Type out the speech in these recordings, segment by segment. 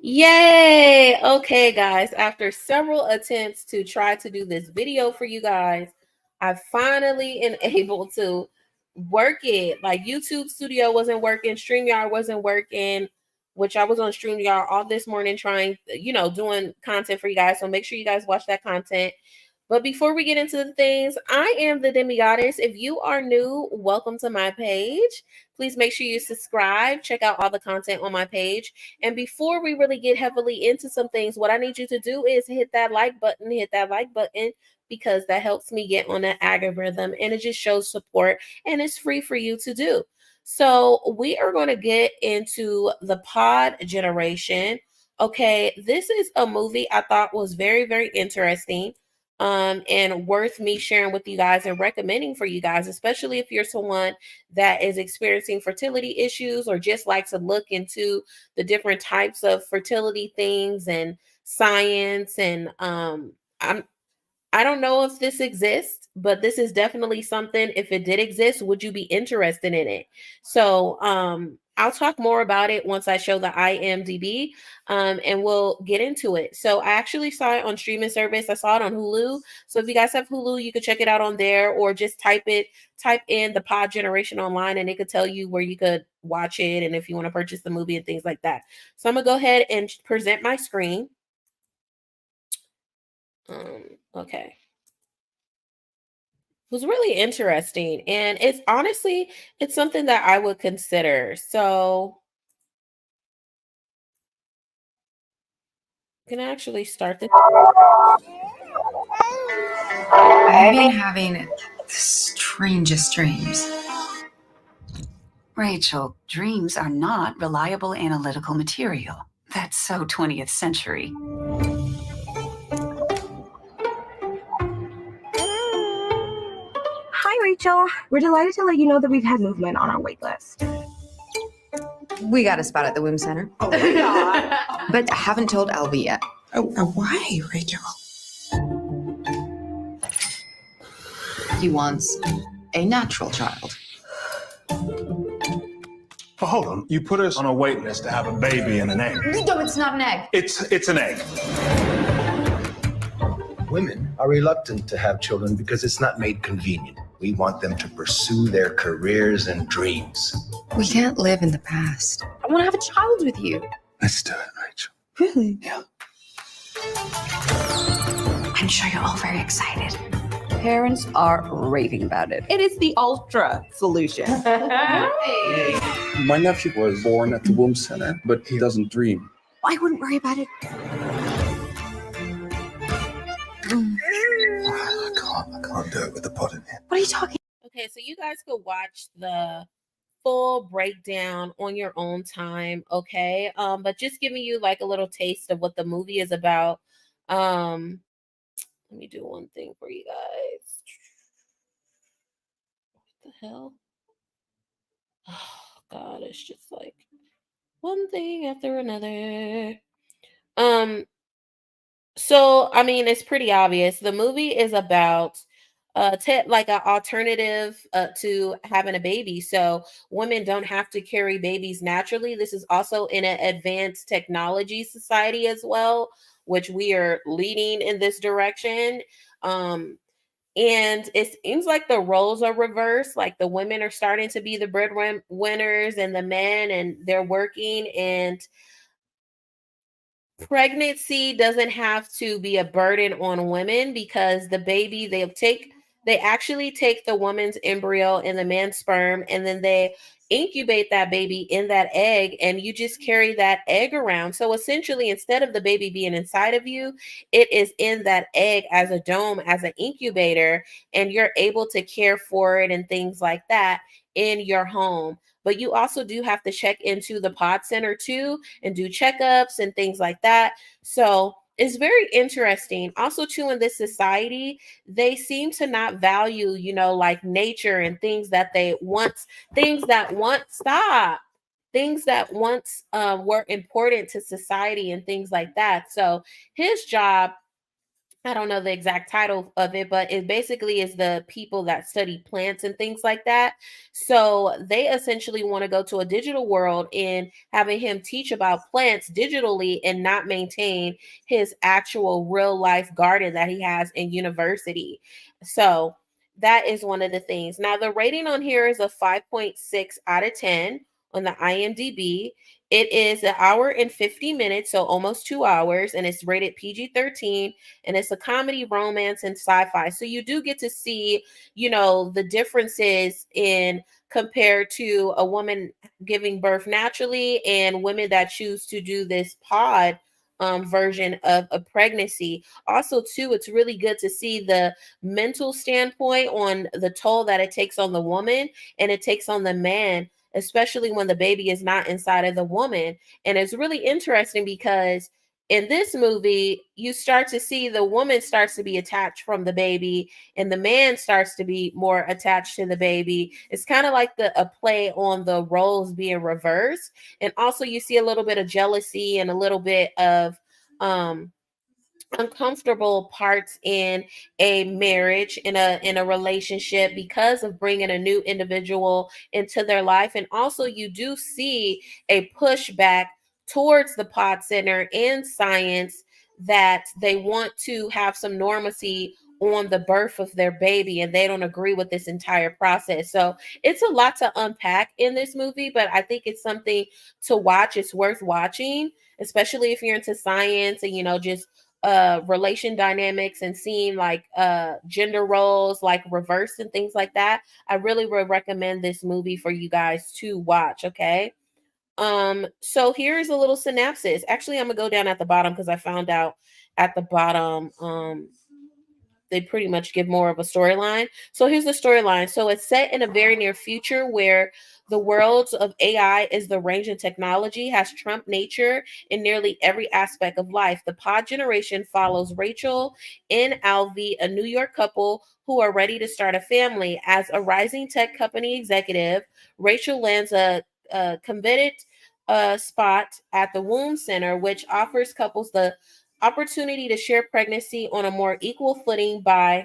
Yay! Okay, guys, after several attempts to try to do this video for you guys, I finally am able to work it. Like YouTube Studio wasn't working, StreamYard wasn't working, which I was on StreamYard all this morning trying, doing content for you guys. So make sure you guys watch that content. But before we get into the things, I am the Demigoddess. If you are new, welcome to my page. Please make sure you subscribe, check out all the content on my page. And before we really get heavily into some things, what I need you to do is hit that like button, because that helps me get on that algorithm and it just shows support and it's free for you to do. So we are going to get into the pod generation. Okay, this is a movie I thought was very, very interesting, and worth me sharing with you guys and recommending for you guys, especially if you're someone that is experiencing fertility issues or just like to look into the different types of fertility things and science. And I don't know if this exists, but this is definitely something. If it did exist, would you be interested in it? So I'll talk more about it once I show the IMDb, and we'll get into it. So I actually saw it on streaming service. I saw it on Hulu. So if you guys have Hulu, you could check it out on there, or just type in the Pod Generation online, and it could tell you where you could watch it and if you want to purchase the movie and things like that. So I'm gonna go ahead and present my screen. Okay. Was really interesting, and it's honestly, it's something that I would consider. So can I actually start this? I've been having the strangest dreams. Rachel, dreams are not reliable analytical material. That's so 20th century. Hi, Rachel. We're delighted to let you know that we've had movement on our wait list. We got a spot at the womb center. Oh, but I haven't told Alvy yet. Why, Rachel? He wants a natural child. Well, hold on. You put us on a wait list to have a baby and an egg. No, it's not an egg. It's an egg. Women are reluctant to have children because it's not made convenient. We want them to pursue their careers and dreams. We can't live in the past. I want to have a child with you. Let's do it, Rachel. Really? Yeah. I'm sure you're all very excited. Parents are raving about it. It is the ultra solution. My nephew was born at the womb center, but he doesn't dream. I wouldn't worry about it. I can't do it with the pot in here. What are you talking? Okay, so you guys could watch the full breakdown on your own time, okay? But just giving you like a little taste of what the movie is about. Let me do one thing for you guys. What the hell? Oh God, it's just like one thing after another. So I mean, it's pretty obvious. The movie is about like an alternative to having a baby. So women don't have to carry babies naturally. This is also in an advanced technology society as well, which we are leading in this direction. And it seems like the roles are reversed. Like the women are starting to be the breadwinners and the men, and they're working. And pregnancy doesn't have to be a burden on women, because the baby they actually take the woman's embryo and the man's sperm, and then they incubate that baby in that egg, and you just carry that egg around. So essentially, instead of the baby being inside of you, it is in that egg as a dome, as an incubator, and you're able to care for it and things like that in your home. But you also do have to check into the pod center too and do checkups and things like that. So it's very interesting. Also, too, in this society, they seem to not value, like nature and things that were important to society and things like that. So his job I don't know the exact title of it, but it basically is the people that study plants and things like that. So they essentially want to go to a digital world and having him teach about plants digitally and not maintain his actual real life garden that he has in university. So that is one of the things. Now, the rating on here is a 5.6 out of 10 on the IMDb. It is an hour and 50 minutes, so almost 2 hours, and it's rated PG-13, and it's a comedy, romance, and sci-fi. So you do get to see, the differences in compared to a woman giving birth naturally and women that choose to do this pod version of a pregnancy. Also, too, it's really good to see the mental standpoint on the toll that it takes on the woman and it takes on the man, especially when the baby is not inside of the woman. And it's really interesting because in this movie, you start to see the woman starts to be attached from the baby and the man starts to be more attached to the baby. It's kind of like a play on the roles being reversed. And also you see a little bit of jealousy and a little bit of um uncomfortable parts in a marriage, in a relationship, because of bringing a new individual into their life. And also you do see a pushback towards the pod center and science, that they want to have some normacy on the birth of their baby and they don't agree with this entire process. So it's a lot to unpack in this movie, but I think it's something to watch. It's worth watching, especially if you're into science and just relation dynamics and seeing like gender roles like reversed and things like that. I really would recommend this movie for you guys to watch. Okay. So here's a little synopsis. Actually, I'm gonna go down at the bottom because I found out at the bottom they pretty much give more of a storyline. So here's the storyline. So it's set in a very near future where the worlds of AI is the range in technology has trumped nature in nearly every aspect of life. The pod generation follows Rachel and Alvi, a New York couple who are ready to start a family. As a rising tech company executive, Rachel lands a coveted spot at the Womb Center, which offers couples the opportunity to share pregnancy on a more equal footing by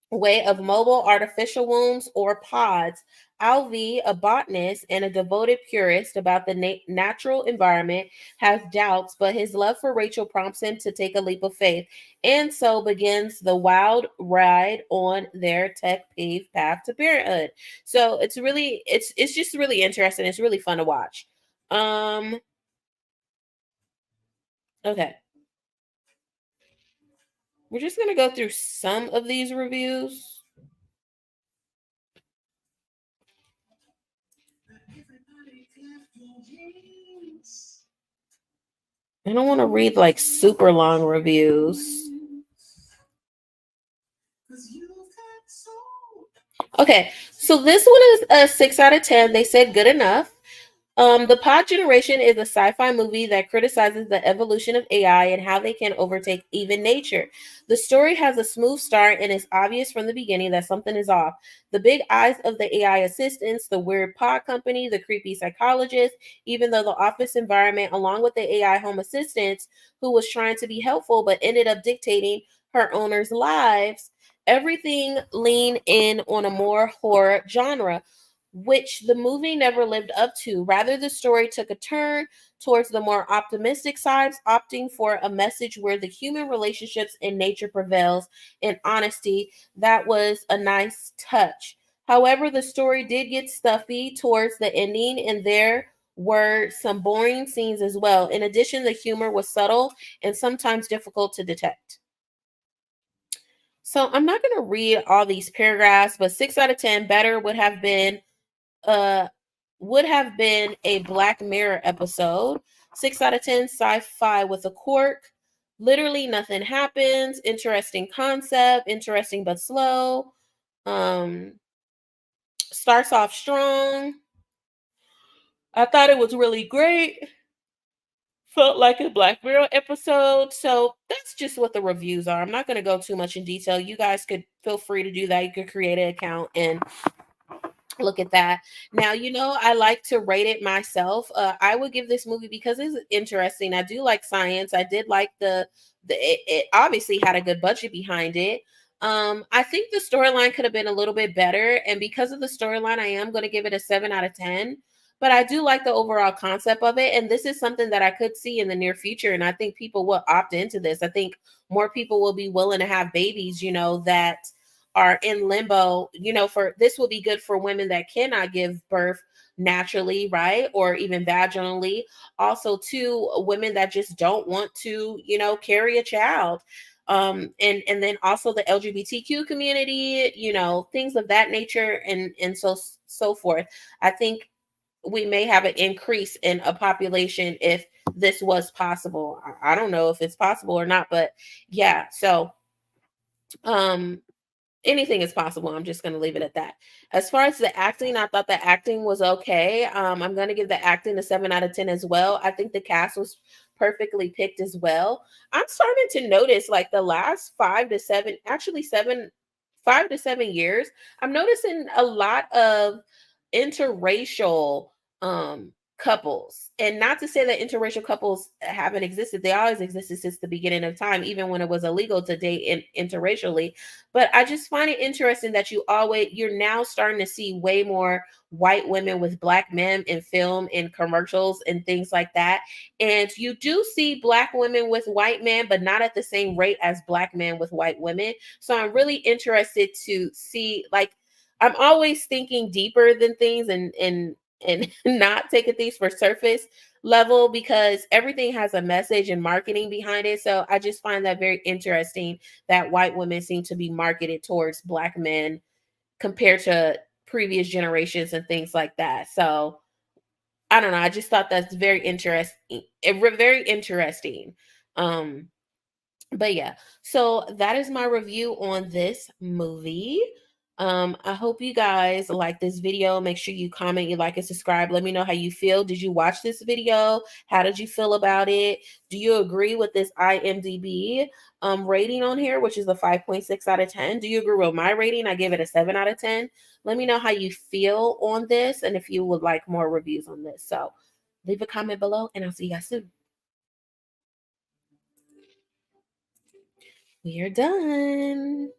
way of mobile artificial wombs or pods. Alvi, a botanist and a devoted purist about the natural environment, has doubts, but his love for Rachel prompts him to take a leap of faith. And so begins the wild ride on their tech paved path to parenthood. So it's just really interesting. It's really fun to watch. Okay. We're just going to go through some of these reviews. I don't want to read like super long reviews. Okay, so this one is a 6 out of 10. They said good enough. The Pod Generation is a sci-fi movie that criticizes the evolution of AI and how they can overtake even nature. The story has a smooth start and it's obvious from the beginning that something is off. The big eyes of the AI assistants, the weird pod company, the creepy psychologist, even though the office environment, along with the AI home assistants who was trying to be helpful but ended up dictating her owners' lives, everything lean in on a more horror genre, which the movie never lived up to. Rather, the story took a turn towards the more optimistic sides, opting for a message where the human relationships in nature prevails in honesty. That was a nice touch. However, the story did get stuffy towards the ending, and there were some boring scenes as well. In addition, the humor was subtle and sometimes difficult to detect. So I'm not going to read all these paragraphs, but 6 out of 10 better uh would have been a Black Mirror episode. 6 out of 10 sci-fi with a quirk. Literally nothing happens. Interesting concept, interesting but slow. Starts off strong. I thought it was really great. Felt like a Black Mirror episode. So that's just what the reviews are. I'm not going to go too much in detail. You guys could feel free to do that. You could create an account and Look at that. Now, I like to rate it myself. I would give this movie, because it's interesting. I do like science. I did like it obviously had a good budget behind it. I think the storyline could have been a little bit better. And because of the storyline, I am going to give it a 7 out of 10. But I do like the overall concept of it. And this is something that I could see in the near future. And I think people will opt into this. I think more people will be willing to have babies, that are in limbo. For this will be good for women that cannot give birth naturally, right? Or even vaginally. Also, to women that just don't want to, carry a child. And then also the LGBTQ community, things of that nature, and so forth. I think we may have an increase in a population if this was possible. I don't know if it's possible or not, but yeah. So anything is possible. I'm just going to leave it at that. As far as the acting, I thought the acting was okay. I'm going to give the acting a 7 out of 10 as well. I think the cast was perfectly picked as well. I'm starting to notice, like, the last 5 to 7 years, I'm noticing a lot of interracial couples. And not to say that interracial couples haven't existed. They always existed since the beginning of time, even when it was illegal to date interracially. But I just find it interesting that you're now starting to see way more white women with black men in film and commercials and things like that. And you do see black women with white men, but not at the same rate as black men with white women. So I'm really interested to see, like, I'm always thinking deeper than things, and not taking things for surface level, because everything has a message and marketing behind it. So I just find that very interesting that white women seem to be marketed towards black men compared to previous generations and things like that. So I don't know. I just thought that's very interesting. Very interesting. But yeah, so that is my review on this movie. I hope you guys like this video. Make sure you comment, you like, and subscribe. Let me know how you feel. Did you watch this video? How did you feel about it? Do you agree with this IMDb rating on here, which is a 5.6 out of 10? Do you agree with my rating? I give it a 7 out of 10. Let me know how you feel on this, and if you would like more reviews on this. So leave a comment below, and I'll see you guys soon. We are done.